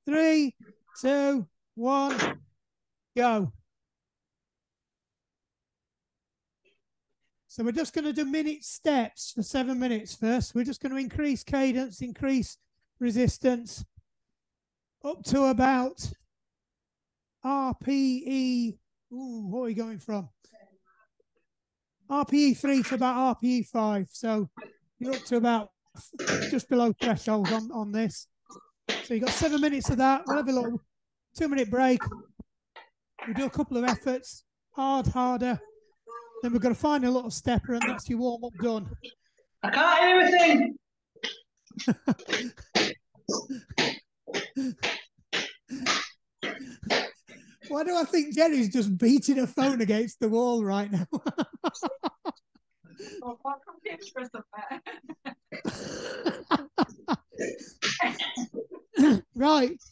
3, 2, 1, go. So we're just going to do minute steps for 7 minutes first. We're just going to increase cadence, increase resistance up to about RPE. Ooh, what are we going from? RPE 3 to about RPE 5. So you're up to about just below threshold on this. So you've got 7 minutes of that. We'll have a little 2-minute break. We do a couple of efforts, harder. Then we're going to find a little stepper, and that's your warm-up done. I can't hear anything. Why do I think Jerry's just beating her phone against the wall right now? Oh, what computer's for Right.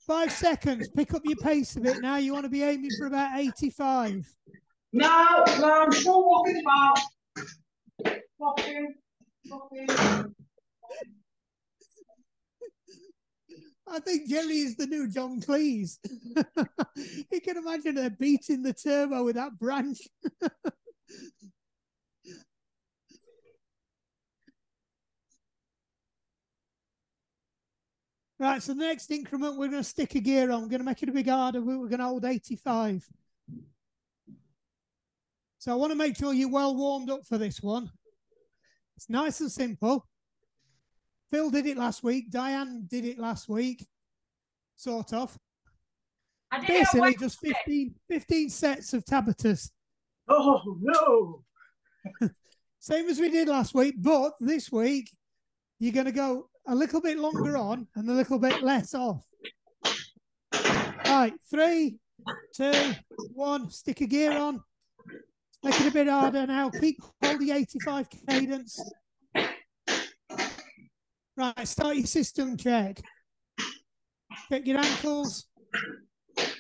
5 seconds. Pick up your pace a bit now. You want to be aiming for about 85. No, I'm still walking about. Walking. I think Jelly is the new John Cleese. You can imagine her beating the turbo with that branch. Right, so the next increment, we're going to stick a gear on. We're going to make it a bit harder. We're going to hold 85. So I want to make sure you're well warmed up for this one. It's nice and simple. Phil did it last week. Diane did it last week, sort of. Basically, just 15 sets of Tabatas. Oh, no. Same as we did last week, but this week, you're going to go a little bit longer on and a little bit less off. Right, 3, 2, 1, stick a gear on. Make it a bit harder now. Keep holding 85 cadence. Right, start your system check. Check your ankles.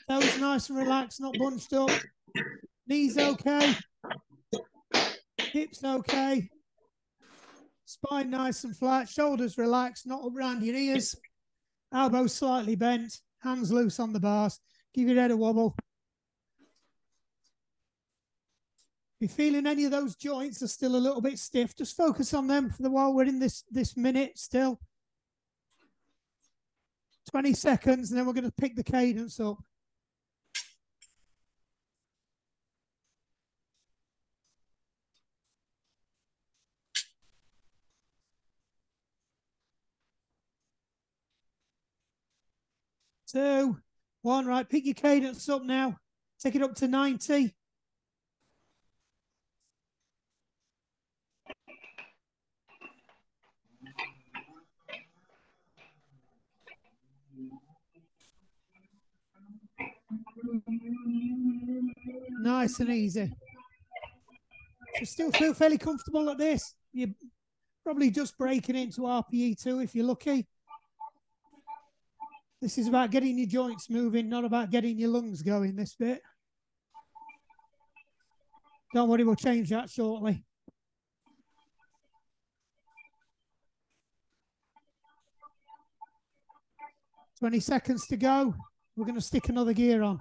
Toes nice and relaxed, not bunched up. Knees okay. Hips okay. Spine nice and flat. Shoulders relaxed, not up around your ears. Elbows slightly bent. Hands loose on the bars. Give your head a wobble. If you're feeling any of those joints are still a little bit stiff, just focus on them for the while we're in this minute still. 20 seconds, and then we're going to pick the cadence up. Two, one, right, pick your cadence up now. Take it up to 90. Nice and easy. So still feel fairly comfortable at this. You're probably just breaking into RPE 2 if you're lucky. This is about getting your joints moving, not about getting your lungs going, this bit. Don't worry, we'll change that shortly. "20 seconds to go. We're going to stick another gear on.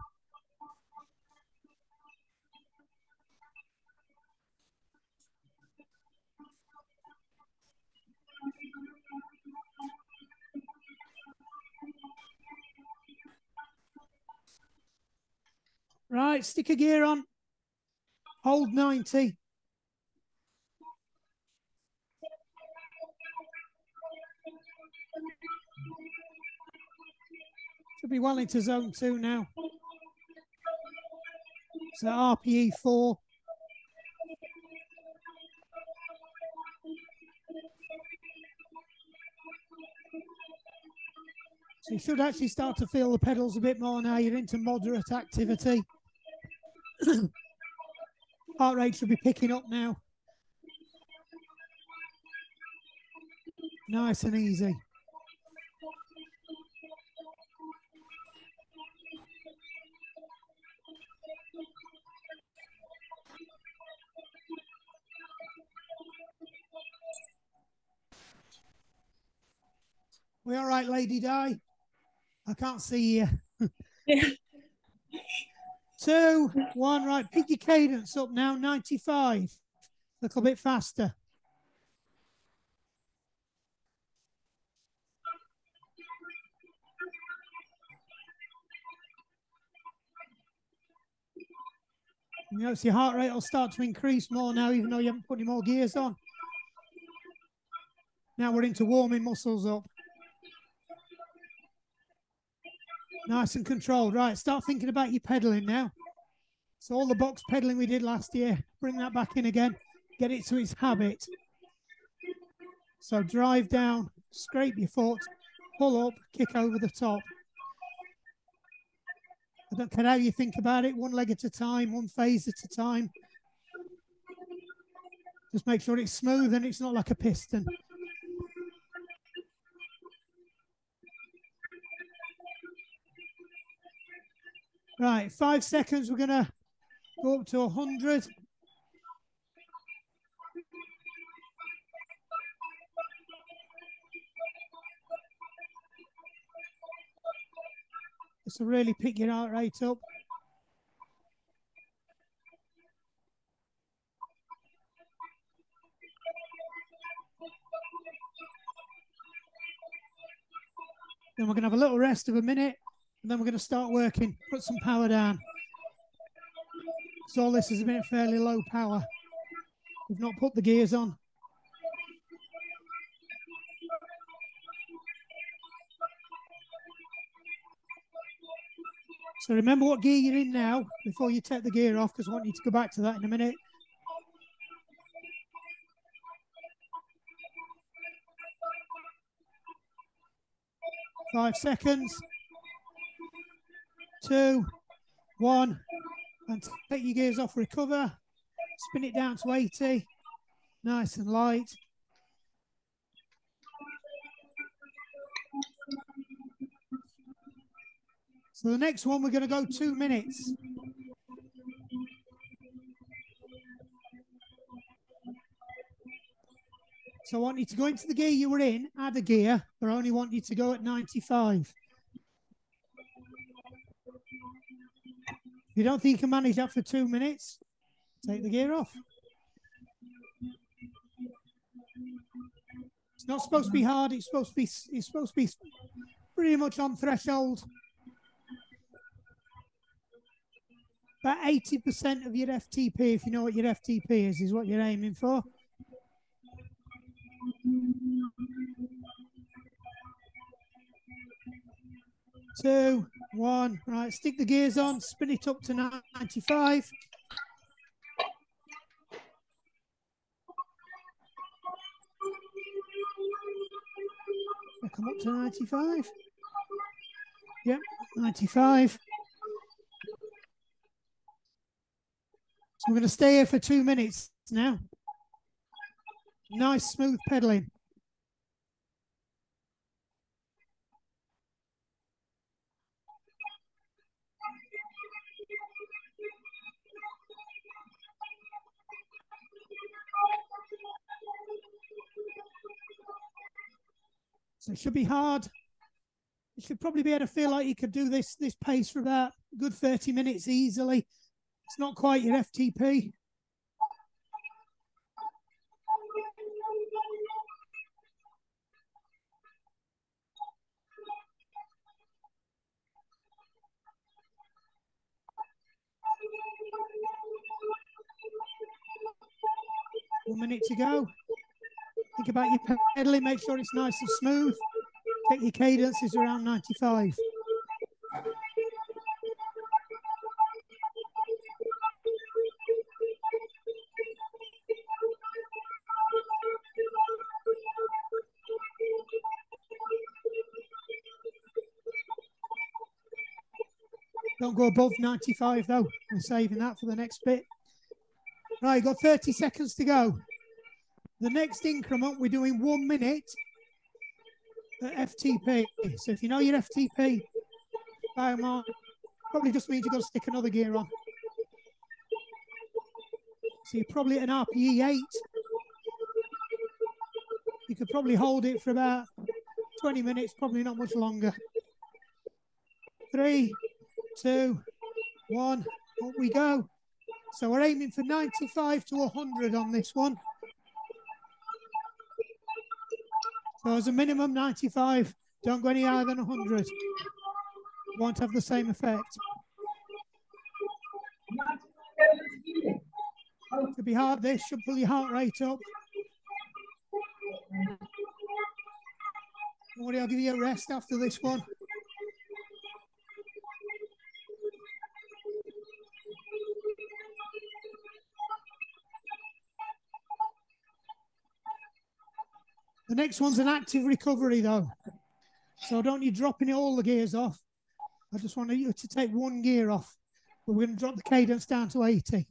Right, stick a gear on. Hold 90. Should be well into zone 2 now. So RPE 4. So you should actually start to feel the pedals a bit more now. You're into moderate activity. Heart rate should be picking up now. Nice and easy. We all right, Lady Di? I can't see you. Yeah. 2, 1, right. Pick your cadence up now, 95. A little bit faster. You notice your heart rate will start to increase more now, even though you haven't put any more gears on. Now we're into warming muscles up. Nice and controlled. Right, start thinking about your pedaling now. So all the box pedaling we did last year, bring that back in again. Get it to its habit. So drive down, scrape your foot, pull up, kick over the top. I don't care how you think about it, one leg at a time, one phase at a time. Just make sure it's smooth and it's not like a piston. Right, 5 seconds, we're gonna go up to 100. So really pick your heart rate up. Then we're going to have a little rest of a minute, and then we're going to start working, put some power down. So all this has been fairly low power. We've not put the gears on. So remember what gear you're in now before you take the gear off, because I want you to go back to that in a minute. Five seconds. 2, 1, and take your gears off, recover. Spin it down to 80. Nice and light. So the next one, we're going to go 2 minutes. So I want you to go into the gear you were in, add a gear, but I only want you to go at 95. If you don't think you can manage that for 2 minutes, take the gear off. It's not supposed to be hard. It's supposed to be pretty much on threshold. About 80% of your FTP, if you know what your FTP is what you're aiming for. Two, 1, right, stick the gears on, spin it up to 95. Come up to 95. Yep, 95. So we're going to stay here for 2 minutes now. Nice smooth pedaling. So it should be hard. You should probably be able to feel like you could do this pace for about a good 30 minutes easily. It's not quite your FTP. One minute to go. Think about your pedaling, make sure it's nice and smooth. Check your cadence is around 95. Don't go above 95 though. We're saving that for the next bit. Right, you've got 30 seconds to go. The next increment, we're doing 1 minute at FTP. So if you know your FTP, probably just means you've got to stick another gear on. So you're probably at an RPE 8. You could probably hold it for about 20 minutes, probably not much longer. 3, 2, 1, up we go. So we're aiming for 95 to 100 on this one. So as a minimum 95, don't go any higher than 100. Won't have the same effect. Could be hard, this should pull your heart rate up. Don't worry, I'll give you a rest after this one. The next one's an active recovery though. So don't you dropping all the gears off. I just want you to take one gear off. But we're going to drop the cadence down to 80.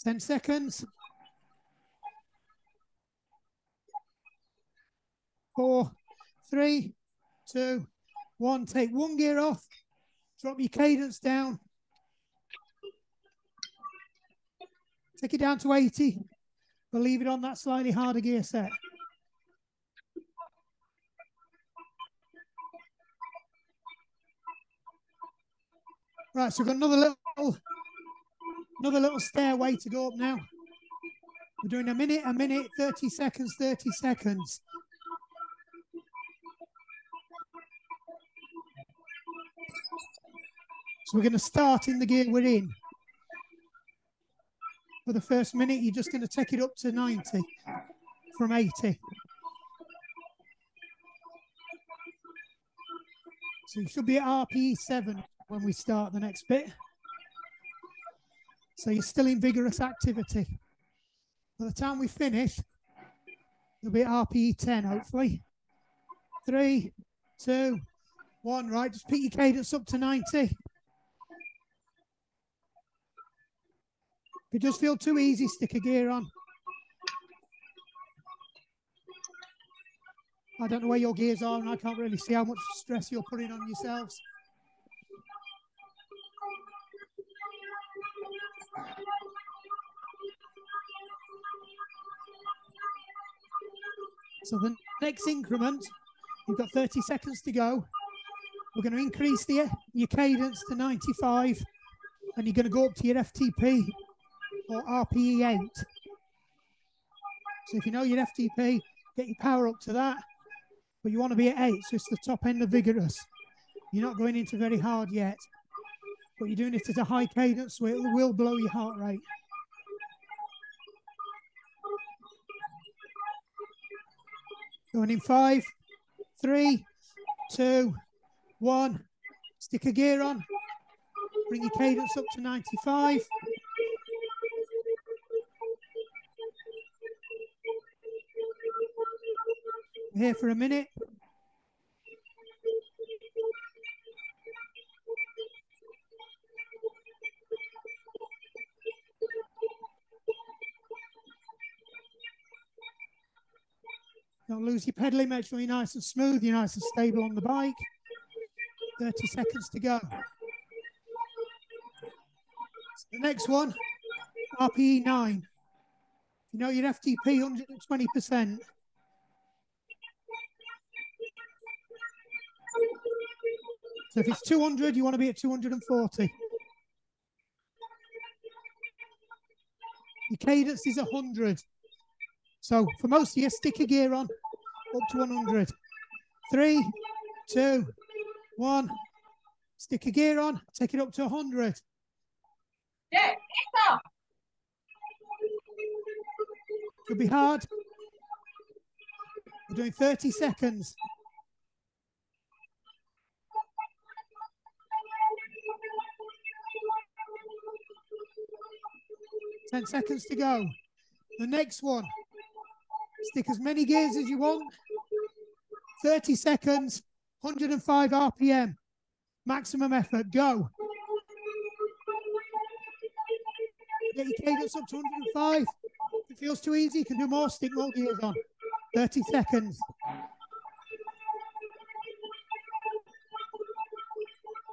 10 seconds. 4, 3, 2, 1. Take one gear off. Drop your cadence down. Take it down to 80. But leave it on that slightly harder gear set. Right, so we've got another little stairway to go up now. We're doing a minute, 30 seconds, 30 seconds. So we're going to start in the gear we're in. For the first minute, you're just going to take it up to 90 from 80. So you should be at RPE 7 when we start the next bit. So you're still in vigorous activity. By the time we finish, you'll be at RPE 10, hopefully. 3, 2, 1. Right, just pick your cadence up to 90. If it does feel too easy, stick a gear on. I don't know where your gears are, and I can't really see how much stress you're putting on yourselves. So the next increment, you've got 30 seconds to go. We're going to increase your cadence to 95, and you're going to go up to your FTP or RPE 8. So if you know your FTP, get your power up to that, but you want to be at 8, so it's the top end of vigorous. You're not going into very hard yet, but you're doing it at a high cadence, so it will blow your heart rate. Going in 5, 3, 2, 1. Stick a gear on. Bring your cadence up to 95. We're here for a minute. Don't lose your pedaling. Make sure you're nice and smooth. You're nice and stable on the bike. 30 seconds to go. The next one, RPE 9. You know your FTP 120%. So if it's 200, you want to be at 240. Your cadence is 100. So for most of you, stick a gear on up to 100. 3, 2, 1. Stick a gear on, take it up to 100. Yeah, Could be hard. We're doing 30 seconds. Ten seconds to go. The next one. Stick as many gears as you want. 30 seconds, 105 RPM. Maximum effort, go. Get your cadence up to 105. If it feels too easy, you can do more, stick more gears on. 30 seconds.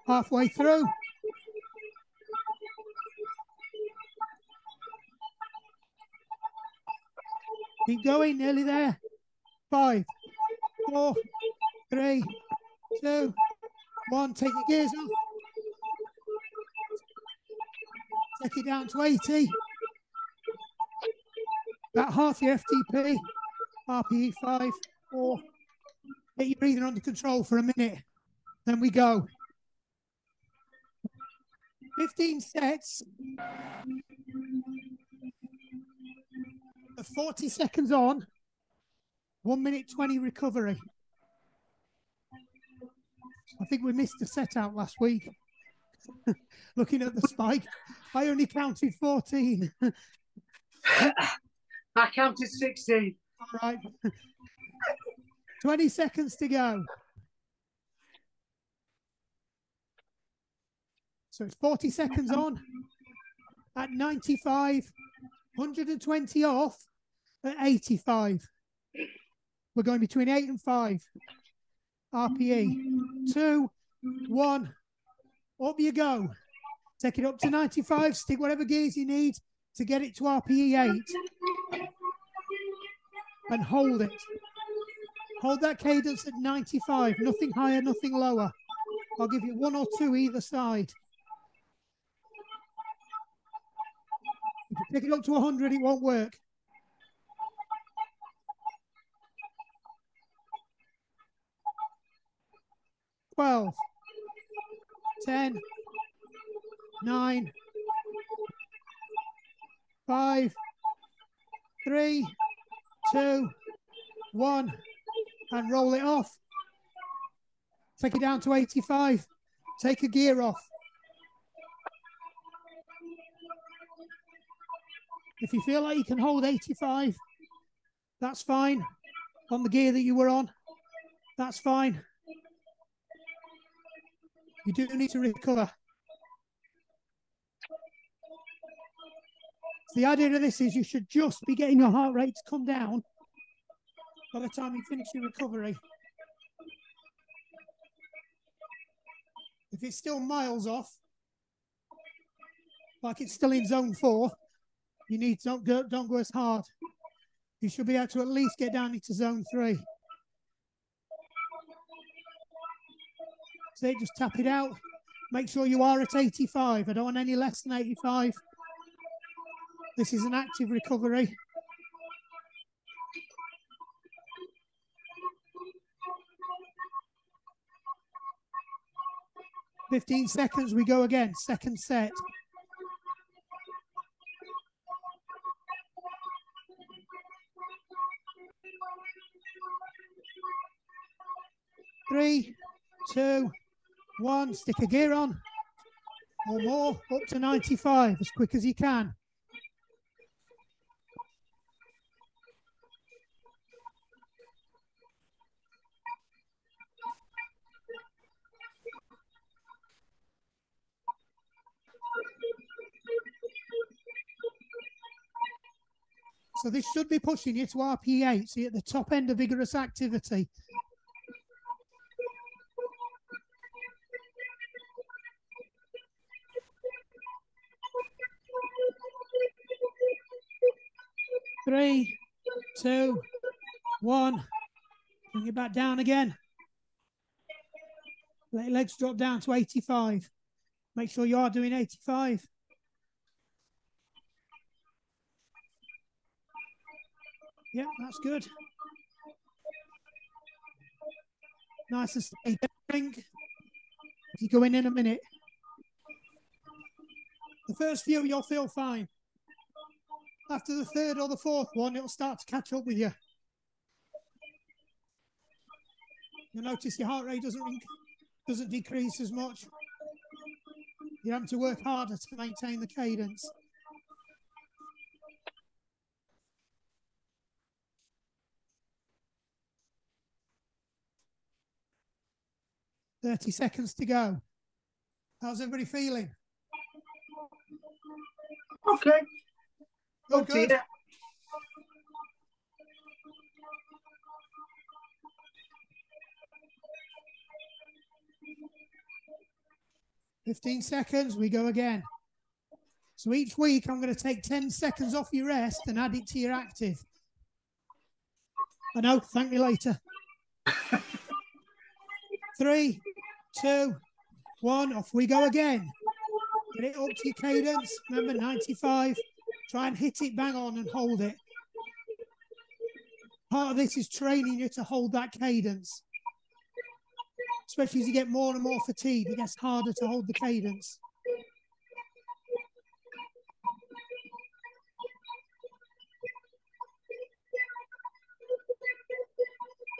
Halfway through. Keep going, nearly there. 5, 4, 3, 2, 1. Take your gears off. Take it down to 80. About half your FTP. RPE 5, 4. Get your breathing under control for a minute. Then we go. 15 sets. The 40 seconds on. 1 minute 20 recovery. I think we missed a set out last week. Looking at the spike, I only counted 14. I counted 16. All right. 20 seconds to go. So it's 40 seconds on at 95, 120 off at 85. We're going between 8 and 5. RPE. 2, 1. Up you go. Take it up to 95. Stick whatever gears you need to get it to RPE 8. And hold it. Hold that cadence at 95. Nothing higher, nothing lower. I'll give you 1 or 2 either side. If you pick it up to 100, it won't work. Twelve, 10, 9, 5, 3, 2, 1, and roll it off. Take it down to 85. Take a gear off. If you feel like you can hold 85, that's fine. On the gear that you were on, that's fine. You do need to recover. So the idea of this is you should just be getting your heart rate to come down by the time you finish your recovery. If it's still miles off, like it's still in zone 4, you need don't go as hard. You should be able to at least get down into zone 3. So just tap it out. Make sure you are at 85. I don't want any less than 85. This is an active recovery. "15 seconds, we go again. Second set. Three, 2, 1. Stick a gear on. Or more, up to 95 as quick as you can. So this should be pushing you to RP8, so you're at the top end of vigorous activity. Three, 2, 1. Bring it back down again. Let your legs drop down to 85. Make sure you are doing 85. Yep, that's good. Nice and steady. You go in a minute. The first few, you'll feel fine. After the third or the fourth one, it'll start to catch up with you. You'll notice your heart rate doesn't decrease as much. You're having to work harder to maintain the cadence. "30 seconds to go." How's everybody feeling? Okay. Oh, good. 15 seconds, we go again. So each week I'm going to take 10 seconds off your rest and add it to your active. I know, thank me later. 3, 2, 1. Off we go again. Get it up to your cadence. Remember, 95. Try and hit it bang on and hold it. Part of this is training you to hold that cadence. Especially as you get more and more fatigued, it gets harder to hold the cadence.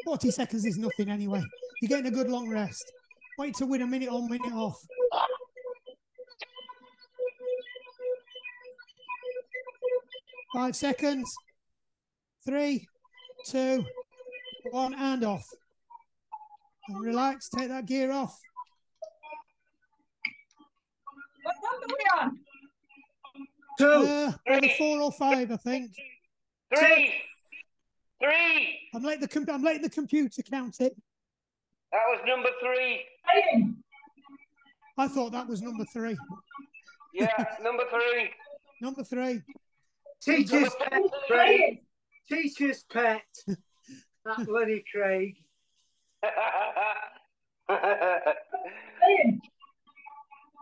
40 seconds is nothing anyway. You're getting a good long rest. Wait to win a minute on, minute off. Five seconds. 3, 2, 1, and off. And relax, take that gear off. What number are we on? 2. Either 4 or 5, I think. 3. I'm letting the computer count it. That was number 3. I thought that was number 3. Yeah, number 3. Number 3. Teacher's pet, Craig. Teacher's pet. That bloody Craig.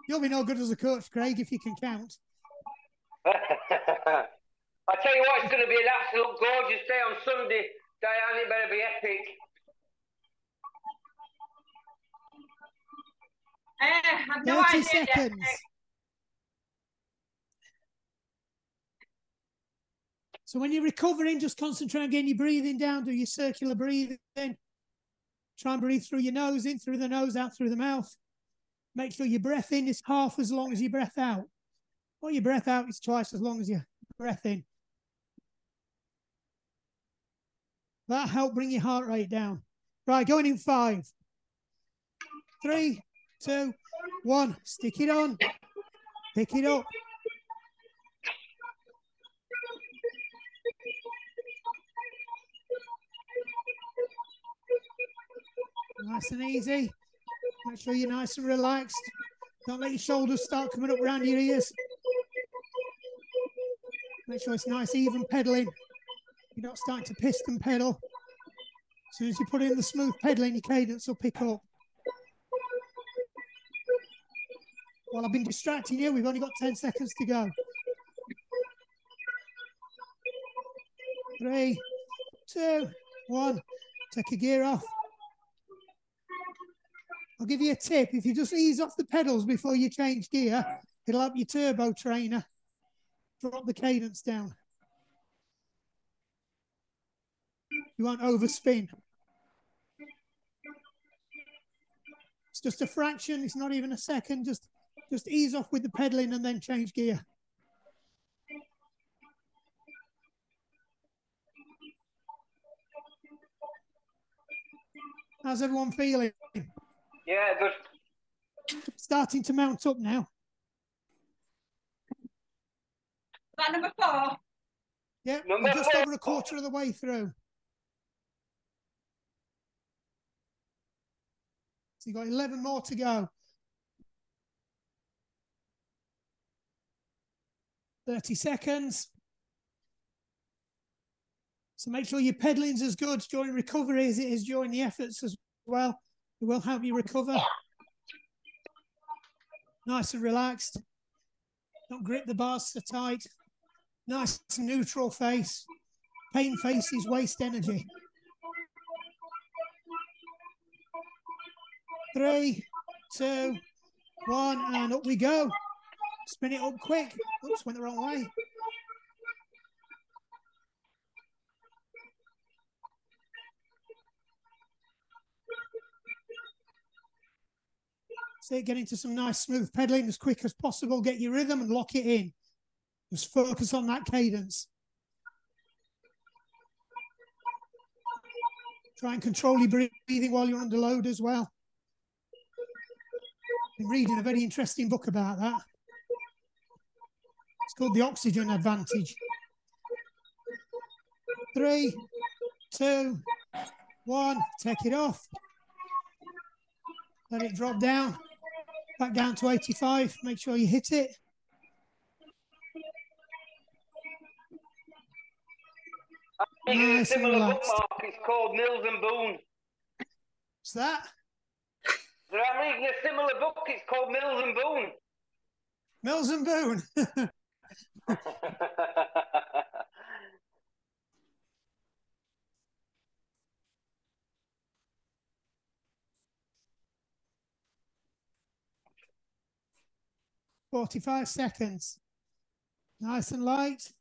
You'll be no good as a coach, Craig, if you can count. I tell you what, it's going to be an absolute gorgeous day on Sunday. Diane, it better be epic. I've no 30 idea. seconds. So when you're recovering, just concentrate on getting your breathing down. Do your circular breathing. Try and breathe through your nose, in through the nose, out through the mouth. Make sure your breath in is half as long as your breath out. Or your breath out is twice as long as your breath in. That'll help bring your heart rate down. Right, going in 5, 3, 2, 1. Stick it on. Pick it up. Nice and easy. Make sure you're nice and relaxed. Don't let your shoulders start coming up around your ears. Make sure it's nice, even pedaling. You're not starting to piston pedal. As soon as you put in the smooth pedaling, your cadence will pick up. Well, I've been distracting you. We've only got 10 seconds to go. 3, 2, 1. Take your gear off. I'll give you a tip. If you just ease off the pedals before you change gear, it'll help your turbo trainer drop the cadence down. You won't overspin. It's just a fraction. It's not even a second. Just ease off with the pedaling and then change gear. How's everyone feeling? Yeah, good. Starting to mount up now. Is that number 4? Yeah, Number we're just 4. over a quarter of the way through. So you've got 11 more to go. 30 seconds. So make sure your pedaling's as good during recovery as it is during the efforts as well. It will help you recover. Nice and relaxed. Don't grip the bars so tight. Nice neutral face. Pain face is waste energy. 3, 2, 1, and up we go. Spin it up quick. Oops, went the wrong way. So get into some nice smooth pedaling as quick as possible. Get your rhythm and lock it in. Just focus on that cadence. Try and control your breathing while you're under load as well. Been reading a very interesting book about that. It's called The Oxygen Advantage. 3, 2, 1. Take it off. Let it drop down. Back down to 85. Make sure you hit it. Making Nice a and similar relaxed. bookmark. It's called Mills and Boone. What's that? I'm reading a similar book. It's called Mills and Boone. Mills and Boone. 45 seconds. Nice and light.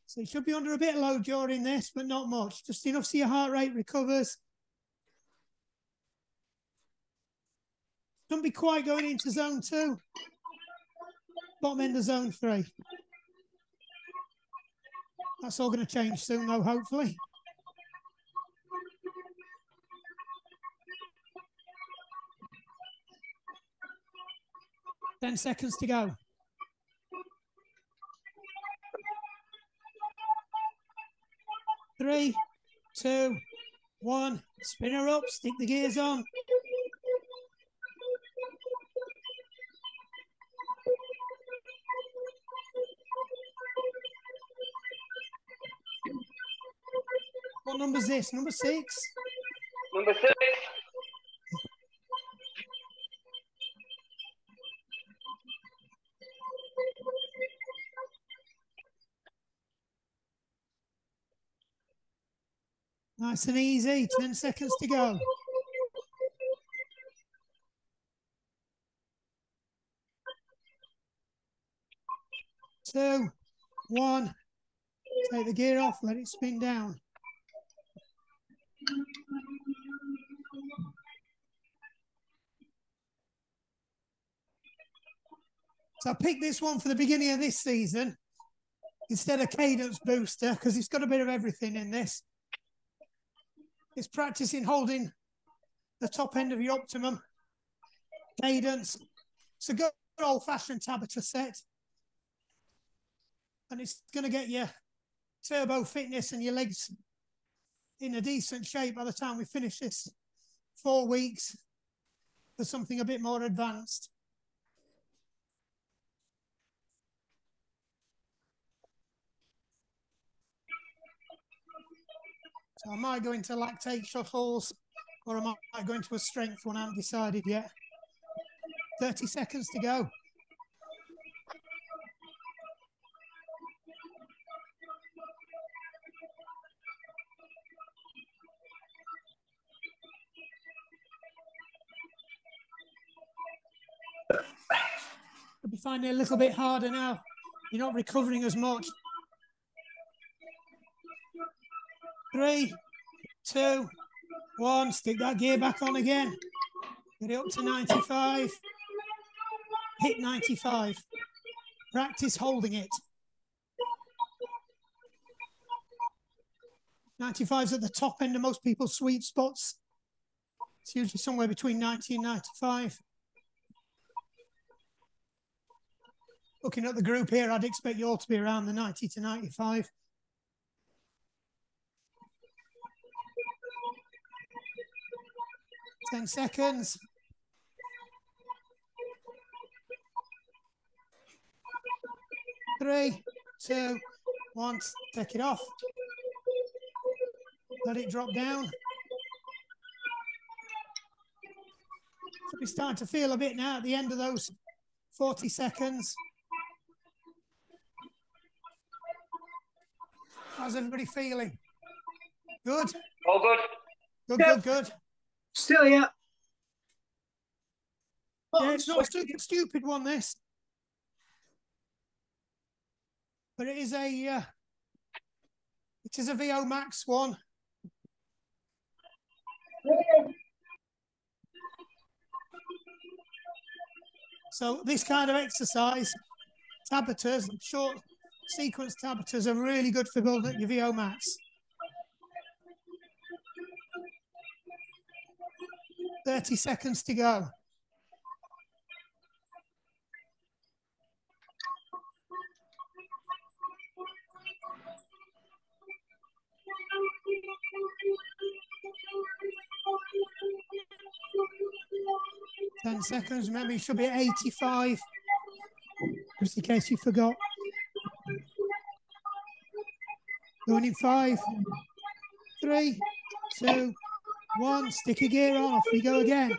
So you should be under a bit of load during this, but not much. Just enough so your heart rate recovers. Don't be quite going into zone 2. Bottom end of zone 3. That's all going to change soon, though, hopefully. Ten seconds to go. 3, 2, 1. Spin her up, stick the gears on. What number's this? Number 6? Number 6. Nice and easy. 10 seconds to go. 2, 1. Take the gear off, let it spin down. So I picked this one for the beginning of this season instead of cadence booster because it's got a bit of everything in this. It's practicing holding the top end of your optimum cadence. It's a good old-fashioned Tabata set. And it's going to get your turbo fitness and your legs in a decent shape by the time we finish this 4 weeks for something a bit more advanced. So I might go into lactate shuttles or I might go into a strength one. I haven't decided yet. 30 seconds to go. You'll be finding it a little bit harder now. You're not recovering as much. 3, 2, 1. Stick that gear back on again. Get it up to 95. Hit 95. Practice holding it. 95 is at the top end of most people's sweet spots. It's usually somewhere between 90 and 95. Looking at the group here, I'd expect you all to be around the 90 to 95. Ten seconds. 3, 2, 1. Take it off. Let it drop down. So we start to feel a bit now at the end of those 40 seconds. How's everybody feeling? Good? All good. Good, Yep. good, good. Still here. Yeah, it's not a stupid one, this. But it is a VO Max one. So this kind of exercise, Tabatas, short sequence Tabatas are really good for building up your VO Max. 30 seconds to go. Ten seconds. Remember, you should be at 85, just in case you forgot. Going in 5, 3, 2, 1. Stick a gear on. Off we go again.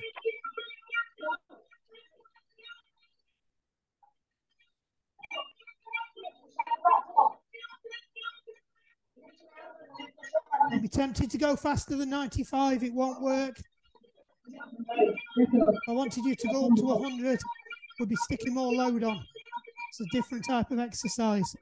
I'll be tempted to go faster than 95. It won't work. If I wanted you to go up to 100, we'll be sticking more load on. It's a different type of exercise.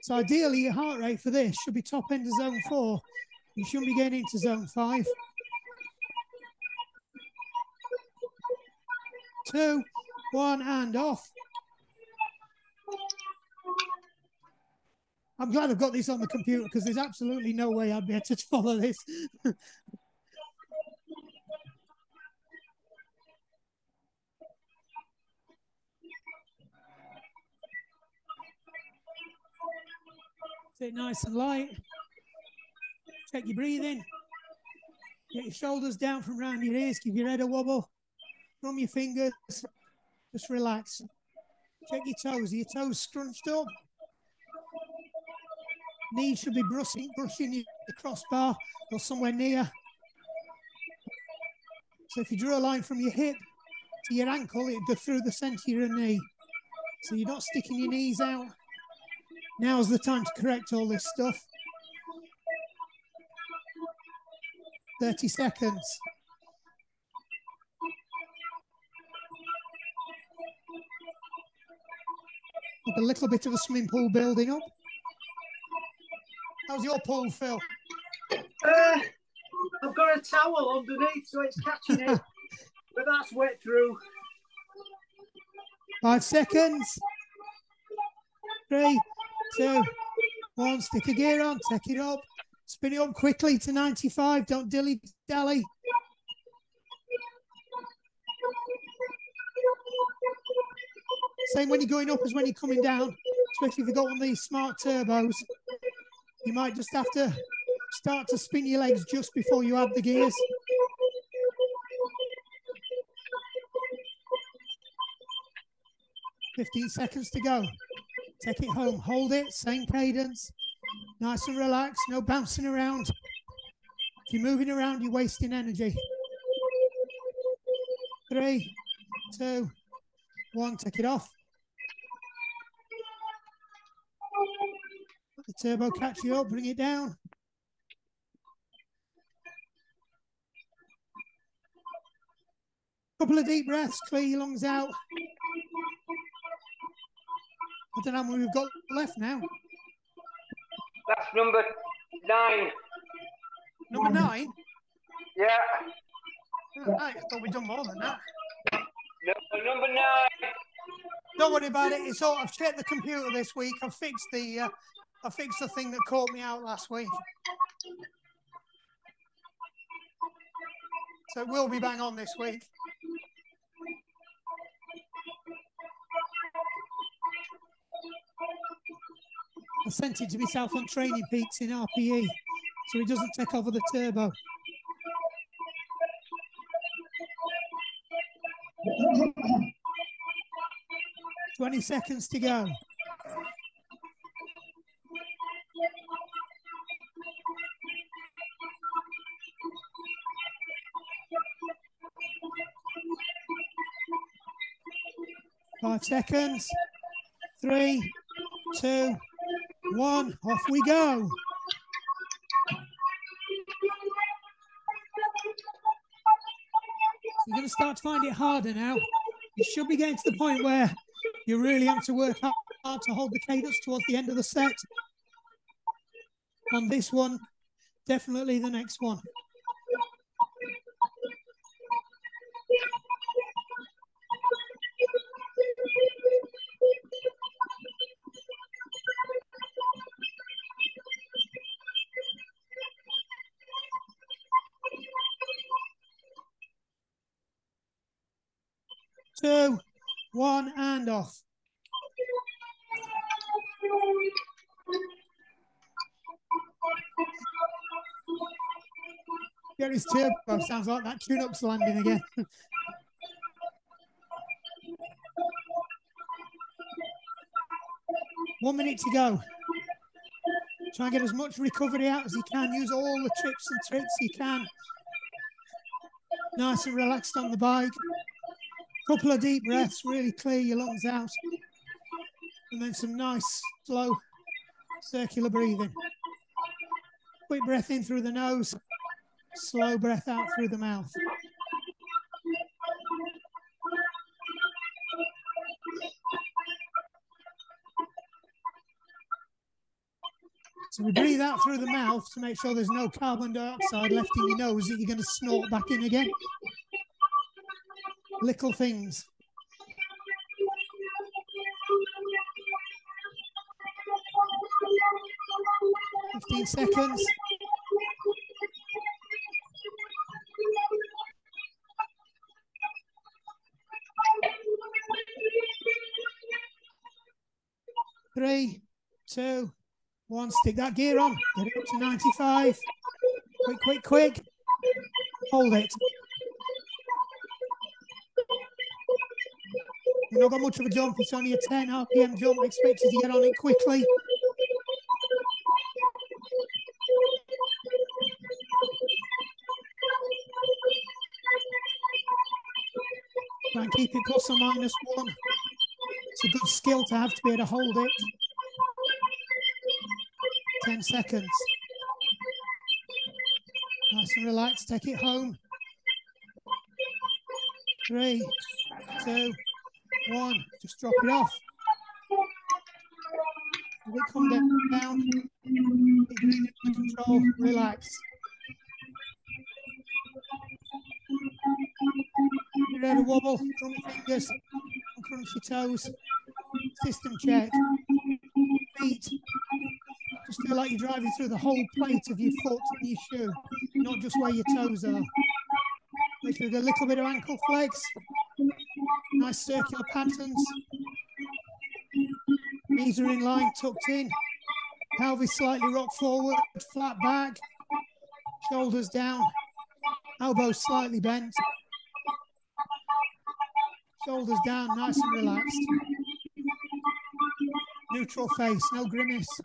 So ideally, your heart rate for this should be top end of zone 4. You shouldn't be getting into zone 5. 2, 1, and off. I'm glad I've got this on the computer because there's absolutely no way I'd be able to follow this. Sit nice and light. Check your breathing. Get your shoulders down from around your ears. Give your head a wobble. Drum your fingers. Just relax. Check your toes. Are your toes scrunched up? Knees should be brushing the crossbar or somewhere near. So if you draw a line from your hip to your ankle, it'd go through the centre of your knee. So you're not sticking your knees out. Now's the time to correct all this stuff. 30 seconds. With a little bit of a swimming pool building up. How's your pool, Phil? I've got a towel underneath, so it's catching it, but that's wet through. 5 seconds. 3, 2, 1. Stick a gear on. Take it up. Spin it up quickly to 95. Don't dilly-dally. Same when you're going up as when you're coming down, especially if you've got one of these smart turbos. You might just have to start to spin your legs just before you add the gears. $15 seconds to go. Take it home. Hold it. Same cadence. Nice and relaxed. No bouncing around. If you're moving around, you're wasting energy. 3, 2, 1. Take it off. Let the turbo catch you up. Bring it down. Couple of deep breaths. Clear your lungs out. I don't know how many we've got left now. That's number 9. Number 9? Yeah. Oh, I thought we'd done more than that. No, number 9. Don't worry about it. It's all. I've checked the computer this week. I've fixed the thing that caught me out last week. So it will be bang on this week. I sent it to myself on Training Peaks in RPE, so it doesn't take over the turbo. $20 seconds to go. Five seconds. 3, 2, 1. Off we go. You're going to start to find it harder now. You should be getting to the point where you really have to work hard to hold the cadence towards the end of the set. On this one, definitely the next one. Two, 1, and off. Gary's turbo sounds like that tune-up's landing again. 1 minute to go. Try and get as much recovery out as you can. Use all the tips and tricks you can. Nice and relaxed on the bike. Couple of deep breaths, really clear your lungs out. And then some nice, slow, circular breathing. Quick breath in through the nose. Slow breath out through the mouth. So we breathe out through the mouth to make sure there's no carbon dioxide left in your nose that you're going to snort back in again. Little things. 15 seconds. Three, two, one. Stick that gear on. Get it up to 95. Quick, quick, quick. Hold it. You've not got much of a jump. It's only a 10 RPM jump. Expect you to get on it quickly. Try and keep it plus or minus 1. It's a good skill to have to be able to hold it. 10 seconds. Nice and relaxed. Take it home. 3, 2, 1. Just drop it off. Let it come down. Keep breathing under control. Relax. You're ready to wobble. Drum your fingers. Uncrunch your toes. System check. Feet. Just feel like you're driving through the whole plate of your foot and your shoe, not just where your toes are. Make sure you get a little bit of ankle flex. Nice circular patterns. Knees are in line, tucked in. Pelvis slightly rocked forward, flat back. Shoulders down. Elbows slightly bent. Shoulders down, nice and relaxed. Neutral face, no grimace.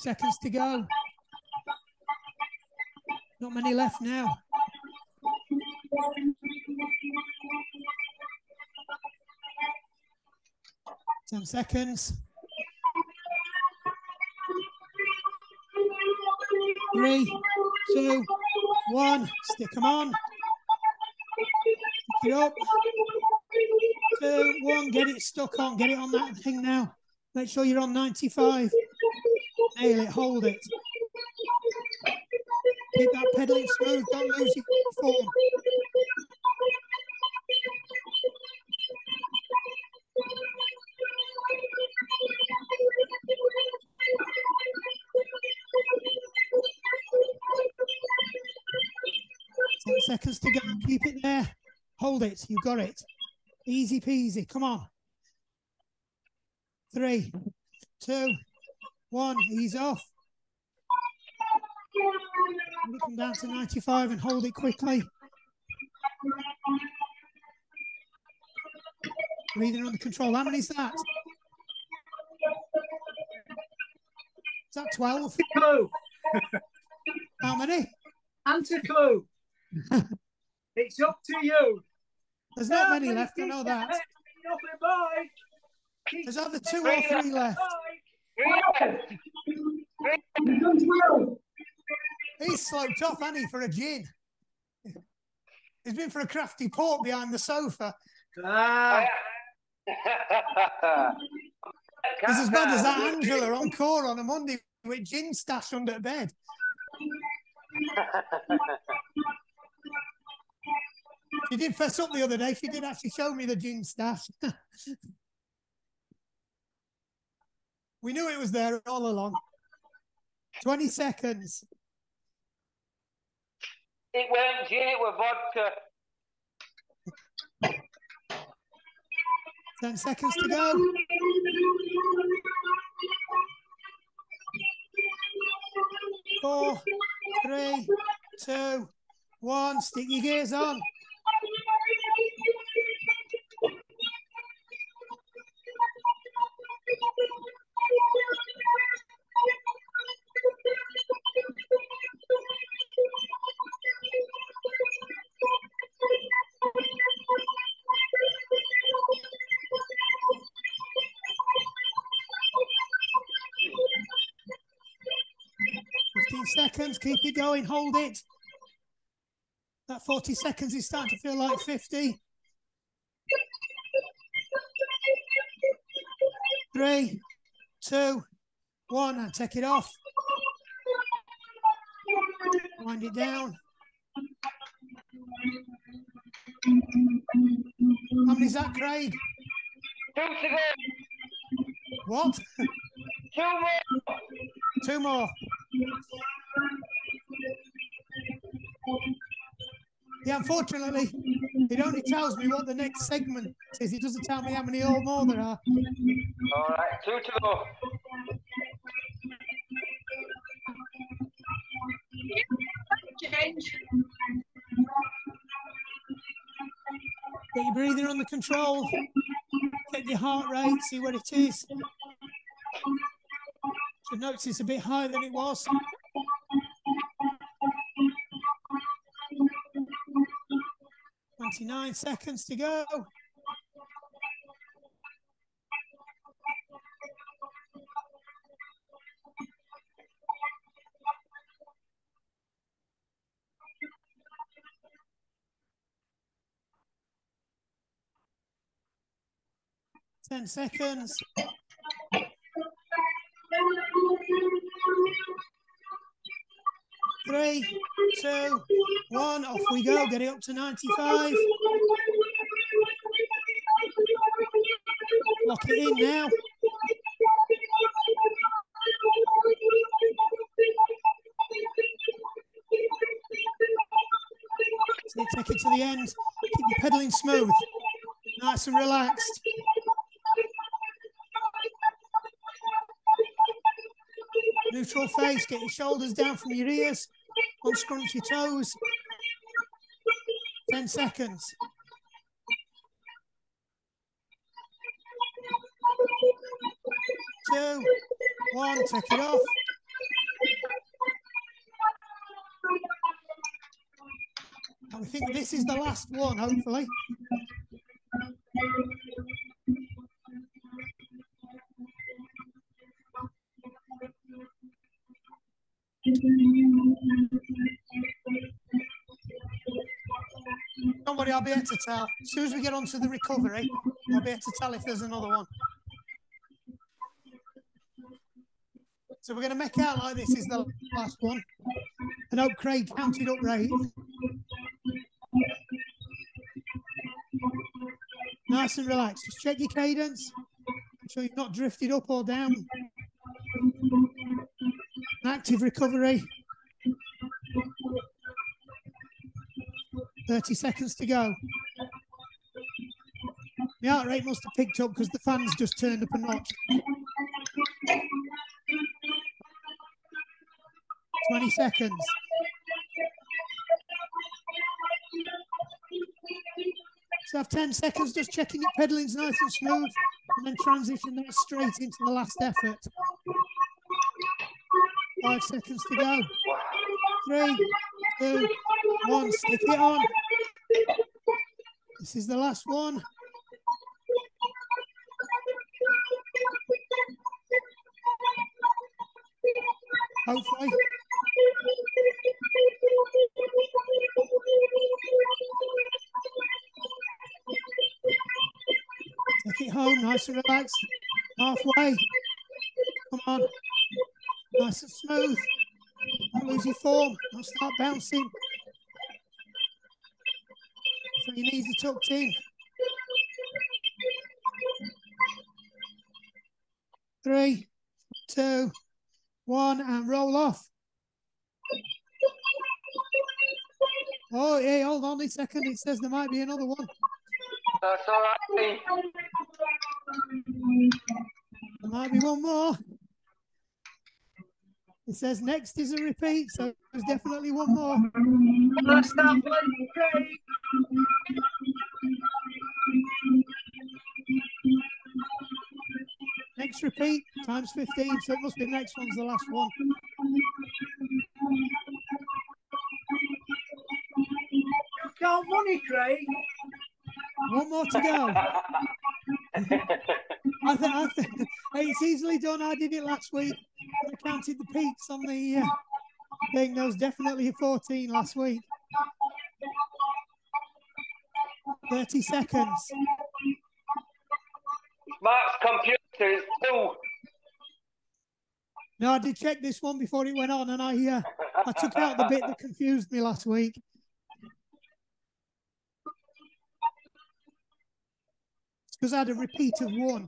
Seconds to go. Not many left now. Ten seconds. 3, 2, 1. Stick them on. Pick it up. 2, 1. Get it stuck on. Get it on that thing now. Make sure you're on 95. Nail it, hold it. Keep that pedaling smooth, don't lose your form. Seconds to go, keep it there. Hold it, you got it. Easy peasy, come on. 3, 2, 1, ease off. Come down to 95 and hold it quickly. Breathing under control. How many is that? Is that 12? Clue. How many? Anti-clue. It's up to you. There's not many left, I know that. There's either 2 or 3 left. He's sloped off, hasn't he, for a gin? He's been for a crafty pork behind the sofa. It's as bad as that Angela on Core on a Monday with gin stash under bed. She did fess up the other day. She did actually show me the gin stash. We knew it was there all along. 20 seconds. It weren't gin, it were vodka. 10 seconds to go. 4, 3, 2, 1. Stick your gears on. Seconds, keep it going, hold it. That 40 seconds is starting to feel like 50. 3, 2, 1, and take it off. Wind it down. How many is that, Craig? 2 to go. What? 2 more. 2 more. Yeah, unfortunately, it only tells me what the next segment is. It doesn't tell me how many or more there are. All right, 2 to go. Change. Get your breathing under control. Check your heart rate, see what it is. Should notice it's a bit higher than it was. 29 seconds to go. Ten seconds. 3, 2, 1. Off we go. Get it up to 95. Lock it in now. So take it to the end. Keep your pedaling smooth. Nice and relaxed. Neutral face. Get your shoulders down from your ears. Unscrunch your toes. 10 seconds. 2, 1. Take it off. And we think this is the last one, hopefully. Don't worry, I'll be able to tell. As soon as we get onto the recovery, I'll be able to tell if there's another one. So we're going to make out like this is the last one. I hope Craig counted up right. Nice and relaxed. Just check your cadence. Make sure you've not drifted up or down. An active recovery. 30 seconds to go. The heart rate must have picked up because the fans just turned up a notch. 20 seconds. So have 10 seconds just checking your pedaling's nice and smooth and then transition that straight into the last effort. 5 seconds to go. 3, 2, 1. Stick it on. This is the last one. Hopefully. Take it home, nice and relaxed. Halfway. Come on. Nice and smooth. Don't lose your form. Don't start bouncing. So your knees are tucked in. 3, 2, 1, and roll off. Oh, yeah, hold on a second. It says there might be another one. That's all right. There might be one more. It says next is a repeat, so there's definitely one more. That's that one, Craig. Next repeat, times 15, so it must be the next one's the last one. You count money, Craig. One more to go. I think it's easily done. I did it last week. I counted the peaks on the thing. There was definitely a 14 last week. 30 seconds. Mark's computer is full. No, I did check this one before it went on, and I took out the bit that confused me last week. It's because I had a repeat of one.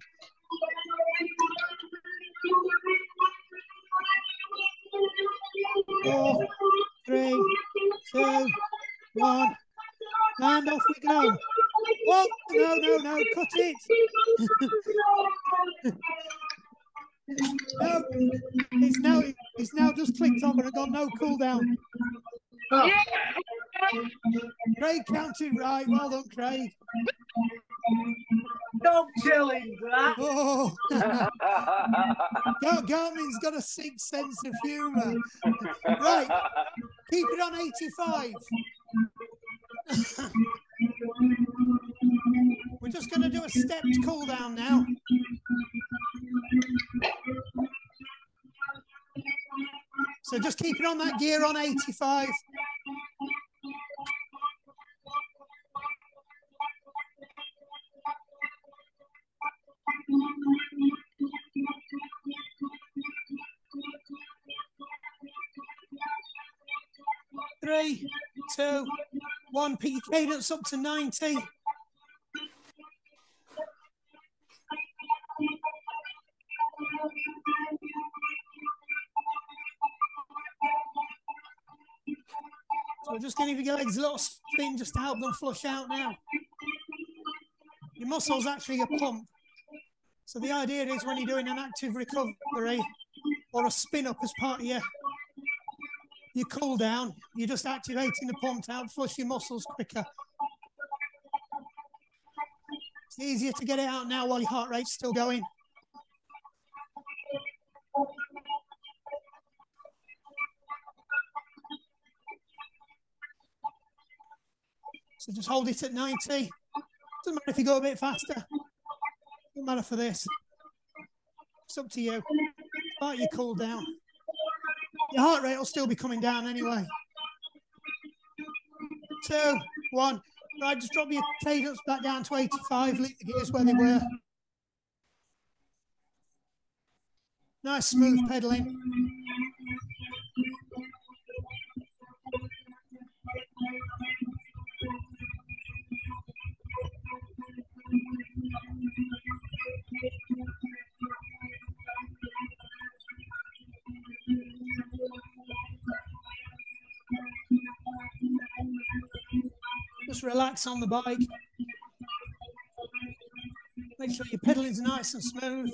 Four, three, two, one, and off we go. Whoa, no, cut it. No, it's now just clicked over and gone no cooldown. Oh. Yeah. Craig counted right. Well done, Craig. Don't tell him that. Oh, Garmin's got a sixth sense of humour. Right, keep it on 85. We're just going to do a stepped cooldown now. So just keep it on that gear on 85. Three, two, one. Pick your cadence up to 90. So we're just going to give your legs a little spin just to help them flush out now. Your muscles actually a pump. So the idea is when you're doing an active recovery or a spin up as part of your cool down, you're just activating the pump to help flush your muscles quicker. It's easier to get it out now while your heart rate's still going. So just hold it at 90. Doesn't matter if you go a bit faster. Doesn't matter for this. It's up to you. Start your cool down. Your heart rate will still be coming down anyway. 2, 1. Right, just drop your cadence back down to 85. Leave the gears where they were. Nice smooth pedaling. Just relax on the bike. Make sure your pedaling's nice and smooth.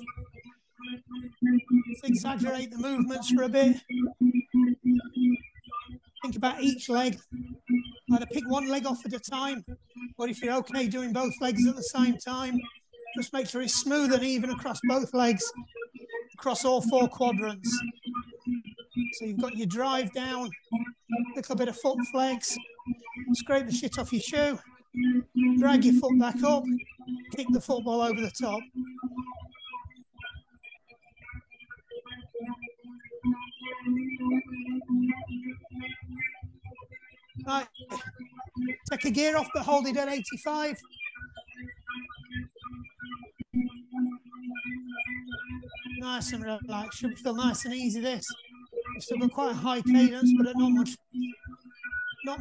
Just exaggerate the movements for a bit. Think about each leg. Either pick one leg off at a time, or if you're okay doing both legs at the same time, just make sure it's smooth and even across both legs, across all 4 quadrants. So you've got your drive down, little bit of foot flex, scrape the shit off your shoe, drag your foot back up, kick the football over the top. Right, take a gear off but hold it at 85. Nice and relaxed, should feel nice and easy this. You've still got quite a high cadence but at not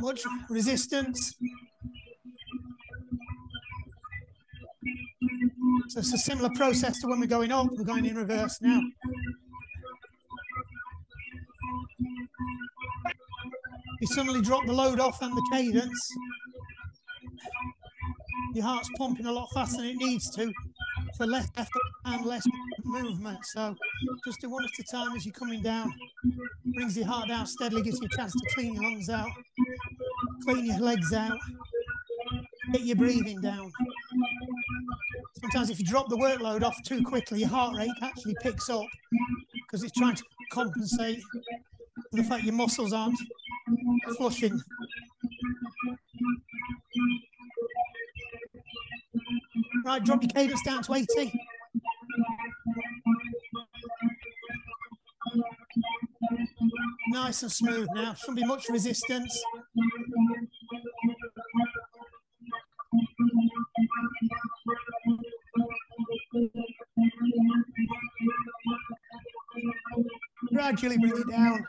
much resistance. So it's a similar process to when we're going up, we're going in reverse now. You suddenly drop the load off and the cadence. Your heart's pumping a lot faster than it needs to. for less effort and less movement. So just do one at a time as you're coming down. Brings your heart down steadily, gives you a chance to clean your lungs out, clean your legs out, get your breathing down. Sometimes if you drop the workload off too quickly, your heart rate actually picks up because it's trying to compensate for the fact your muscles aren't flushing. Right, drop your cadence down to 80. Nice and smooth now. Shouldn't be much resistance. Gradually bring it down.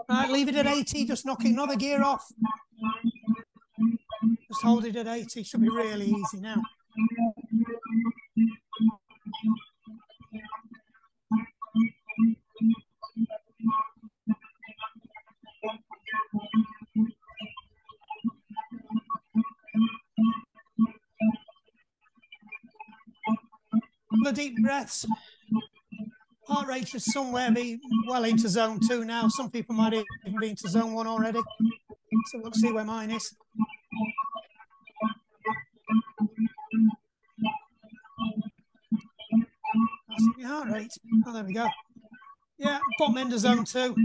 Right, leave it at 80, just knock another gear off. Just hold it at 80, should be really easy now. Couple of deep breaths. Heart rate should somewhere be well into zone 2 now. Some people might even be into zone 1 already. So we'll see where mine is. That's your heart rate. Oh, there we go. Yeah, bottom end of zone 2.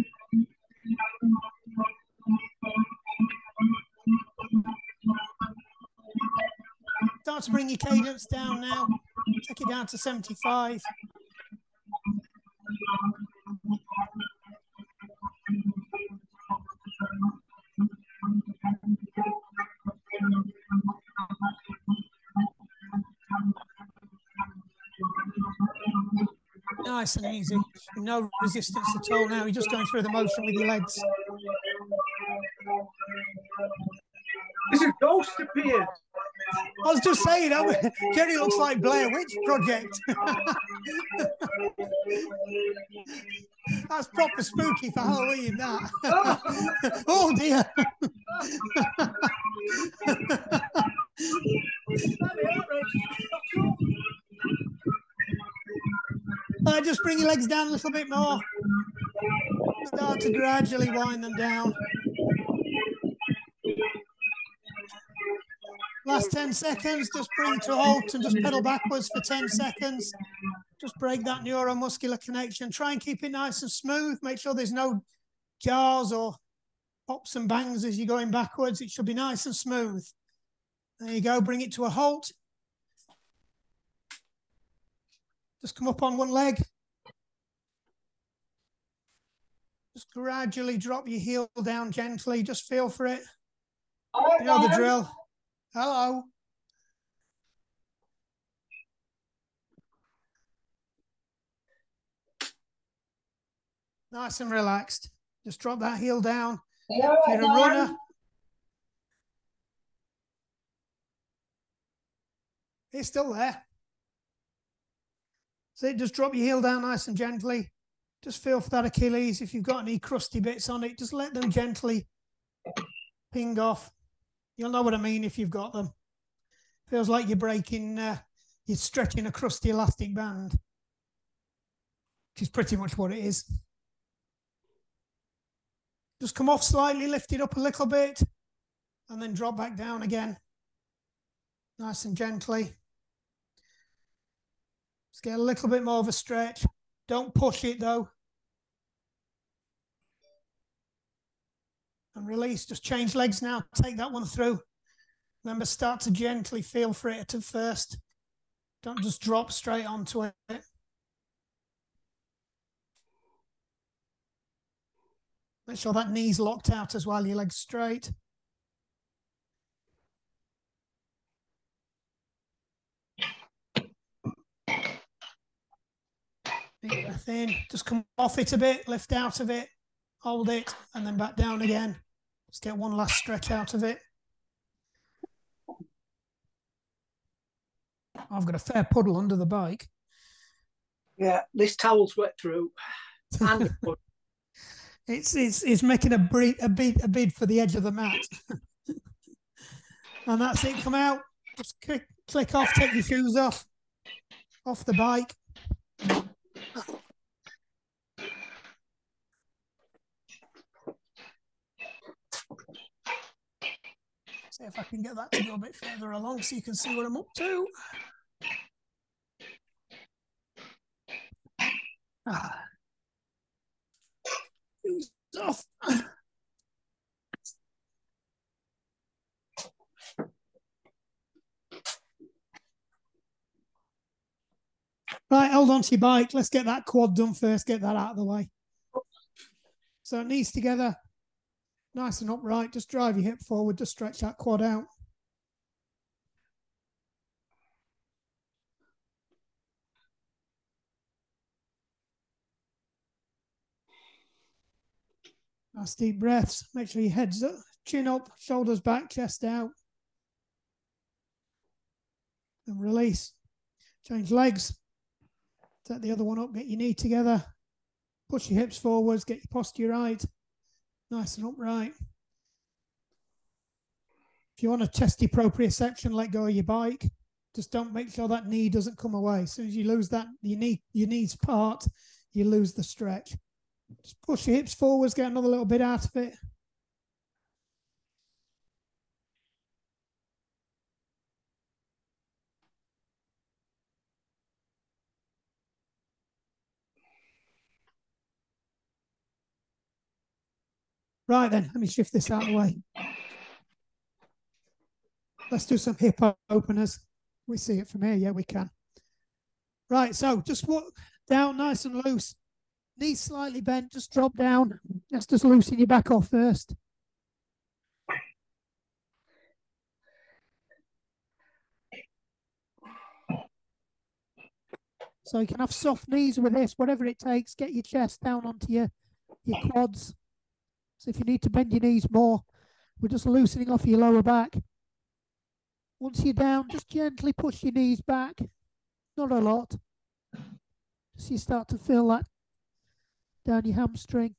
Start to bring your cadence down now. Take it down to 75. Nice and easy. No resistance at all now. You're just going through the motion with your legs. There's a ghost appeared. I was just saying, Jerry looks like Blair Witch Project. That's proper spooky for Halloween, that. Oh dear. Just bring your legs down a little bit more. Start to gradually wind them down. Last 10 seconds, just bring to a halt and just pedal backwards for 10 seconds. Just break that neuromuscular connection. Try and keep it nice and smooth. Make sure there's no jars or pops and bangs as you're going backwards. It should be nice and smooth. There you go, bring it to a halt. Just come up on one leg. Just gradually drop your heel down gently. Just feel for it. You know the drill. Hello. Nice and relaxed. Just drop that heel down. If you're a runner, it's still there. So just drop your heel down nice and gently. Just feel for that Achilles. If you've got any crusty bits on it, just let them gently ping off. You'll know what I mean if you've got them. Feels like you're breaking, you're stretching a crusty elastic band, which is pretty much what it is. Just come off slightly, lift it up a little bit, and then drop back down again. Nice and gently. Just get a little bit more of a stretch. Don't push it though. And release, just change legs now. Take that one through. Remember, start to gently feel for it at first. Don't just drop straight onto it. Make sure that knee's locked out as well, your legs straight. Deep breath in, just come off it a bit, lift out of it, hold it, and then back down again. Just get one last stretch out of it. I've got a fair puddle under the bike. Yeah, this towel's wet through. And It's making a bid for the edge of the mat. And that's it. Come out. Just click off. Take your shoes off the bike. See if I can get that to go a bit further along so you can see what I'm up to. Shoes off. Right, hold on to your bike. Let's get that quad done first. Get that out of the way. So knees together, nice and upright. Just drive your hip forward. Just stretch that quad out. Nice deep breaths. Make sure your head's up, chin up, shoulders back, chest out. And release. Change legs. Take the other one up, get your knee together. Push your hips forwards, get your posture right. Nice and upright. If you want a chesty proprioception, let go of your bike. Just don't make sure that knee doesn't come away. As soon as you lose that, your knees part, you lose the stretch. Just push your hips forwards, get another little bit out of it. Right then, let me shift this out of the way. Let's do some hip openers. We see it from here, yeah, we can. Right, so just walk down nice and loose. Knees slightly bent, just drop down. Let's just loosen your back off first. So you can have soft knees with this, whatever it takes. Get your chest down onto your quads. So if you need to bend your knees more, we're just loosening off your lower back. Once you're down, just gently push your knees back. Not a lot. So you start to feel that down your hamstring.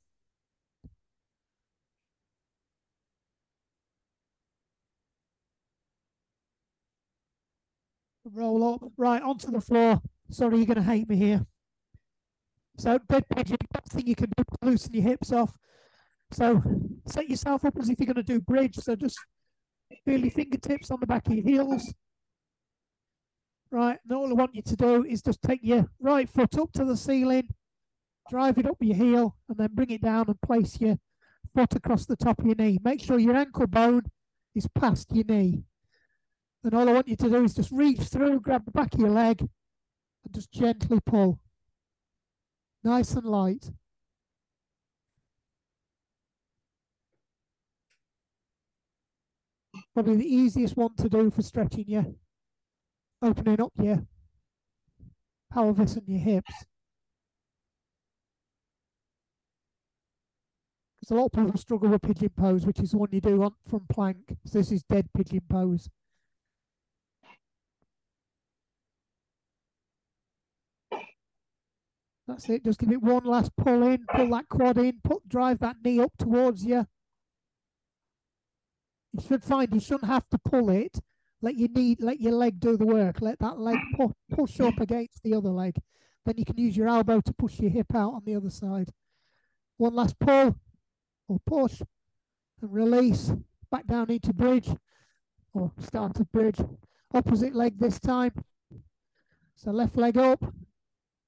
Roll up. Right, onto the floor. Sorry, you're going to hate me here. So dead pigeon, best thing you can do is loosen your hips off. So set yourself up as if you're going to do bridge. So just feel your fingertips on the back of your heels. Right, and all I want you to do is just take your right foot up to the ceiling, drive it up your heel, and then bring it down and place your foot across the top of your knee. Make sure your ankle bone is past your knee. And all I want you to do is just reach through, grab the back of your leg, and just gently pull. Nice and light. Probably the easiest one to do for stretching you. Opening up your pelvis and your hips. Because a lot of people struggle with pigeon pose, which is the one you do from plank. So this is dead pigeon pose. That's it. Just give it one last pull in, pull that quad in, drive that knee up towards you. You should find you shouldn't have to pull it. Let your leg do the work. Let that leg push up against the other leg. Then you can use your elbow to push your hip out on the other side. One last pull or push and release. Back down into bridge or start of bridge. Opposite leg this time. So left leg up.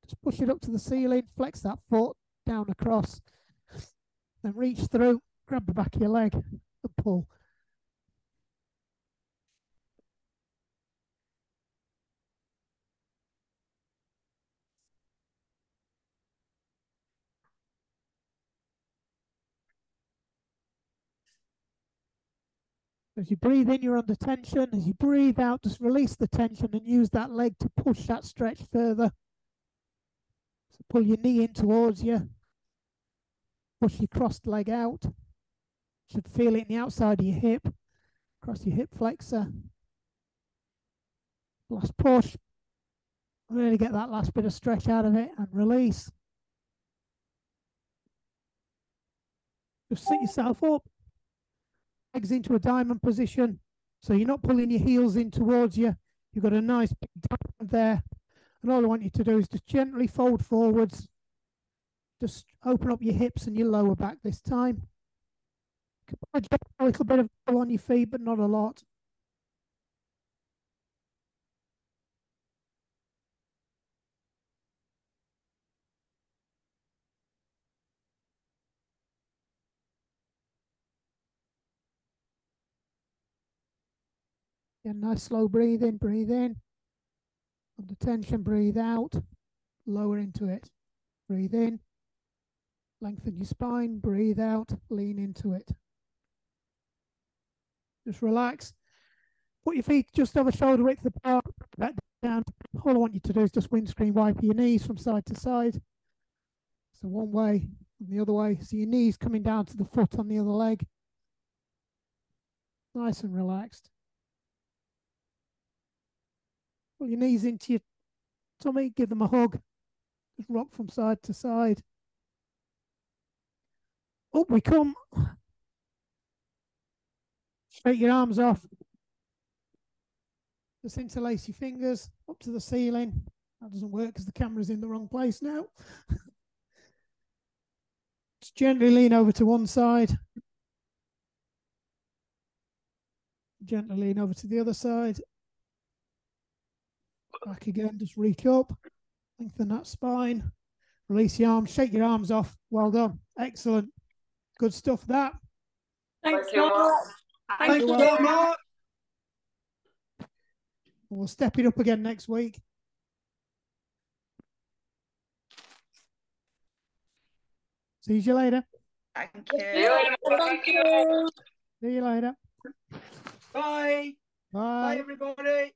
Just push it up to the ceiling. Flex that foot down across. Then reach through. Grab the back of your leg and pull. As you breathe in, you're under tension. As you breathe out, just release the tension and use that leg to push that stretch further. So pull your knee in towards you. Push your crossed leg out. You should feel it in the outside of your hip. Across your hip flexor. Last push. Really get that last bit of stretch out of it and release. Just sit yourself up, legs into a diamond position, so you're not pulling your heels in towards you. You've got a nice big diamond there, and all I want you to do is just gently fold forwards. Just open up your hips and your lower back this time. A little bit of pull on your feet, but not a lot. Yeah, nice slow breathe in, breathe in. Under tension, breathe out. Lower into it. Breathe in. Lengthen your spine, breathe out, lean into it. Just relax. Put your feet just over shoulder width apart, back down. All I want you to do is just windscreen wipe your knees from side to side. So one way and the other way. So your knees coming down to the foot on the other leg. Nice and relaxed. Pull your knees into your tummy, give them a hug. Just rock from side to side. Up we come. Shake your arms off. Just interlace your fingers up to the ceiling. That doesn't work because the camera's in the wrong place now. Just gently lean over to one side. Gently lean over to the other side. Back again, just reach up. Lengthen that spine. Release your arms, shake your arms off. Well done. Excellent. Good stuff, that. Thanks, Thank you, Mark. Thank you, Mark. We'll step it up again next week. See you later. Thank See you later, Mark. Thank you. See you later. Bye. Bye. Bye, everybody.